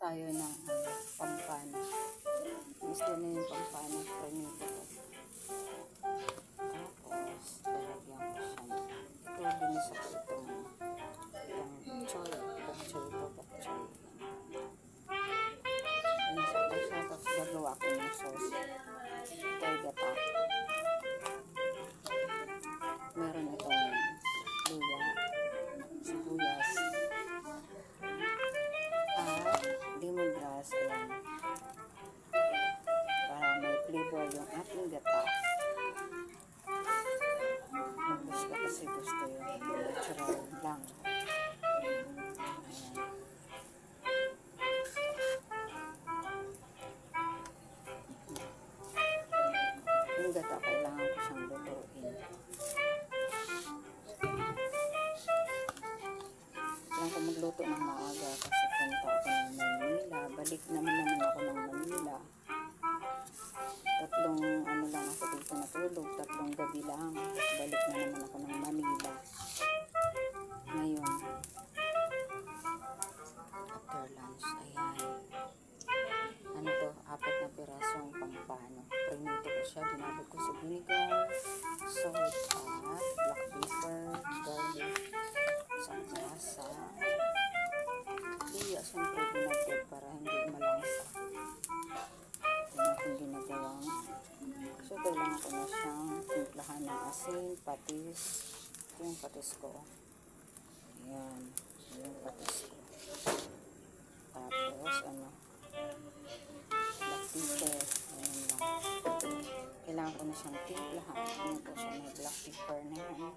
tayo ng pampano. Gusto na yung pampano. Prinito ko. Tapos, lalagyan ko siya. Ito, binisa ko itong choy. Bok choy ito, bok choy. Binisa ko siya. Tapos, gagawa ko ng sauce. Ito ay gata. Meron itong luya, sibuyas, lemongrass, ayan. Para may flavor yung ating gata. Gusto kasi gusto yung natural lang. Yung gata, kailangan ko siyang lutuin. Kailangan ko magluto ng maaga kasi punta ako ng Manila. Balik naman ako ng Manila. Tatlong lang ako dito natulog. 3 gabi lang. Balik na naman ako ng Manila. Ngayon, after lunch, ayan. Ano to? 4 na pirasong pampano. Prinito ko siya. Dinabot ko sa vinegar, salt, at black pepper, garlic, sanggasa. Iya, siyempre dinabot para hindi malangsa. Ito natin ginagawang. So, kailangan ko na siyang timplahan ng asin, patis. Ito yung patis ko. Ayan. Yung patis ko. Tapos, black pepper. Ayan lang. Kailangan ko na siyang timplahan. Ayan po siya, may black pepper na yan.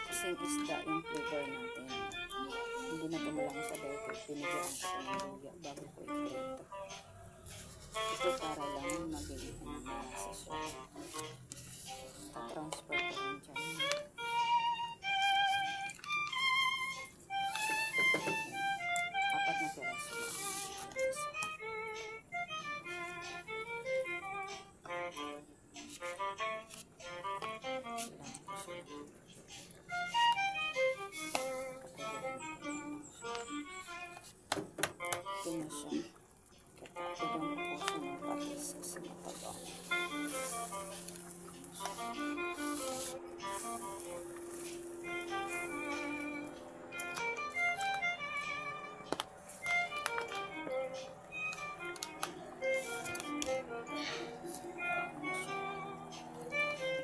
Kasing isda yung flavor natin. Hindi na tumulang sa dito. Pinigyan ko ng luya bago ko i-prito. Ito para lang magiging nasa siya. Pa-transfer ko rin dyan. 4 na piraso lang. Ito na siya. Kapagdagan ko siya ng patis kasi mataba.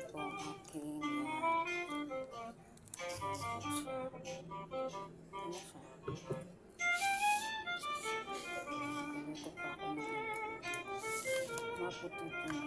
Ito ang aking Ito pa ako na maputi ito na.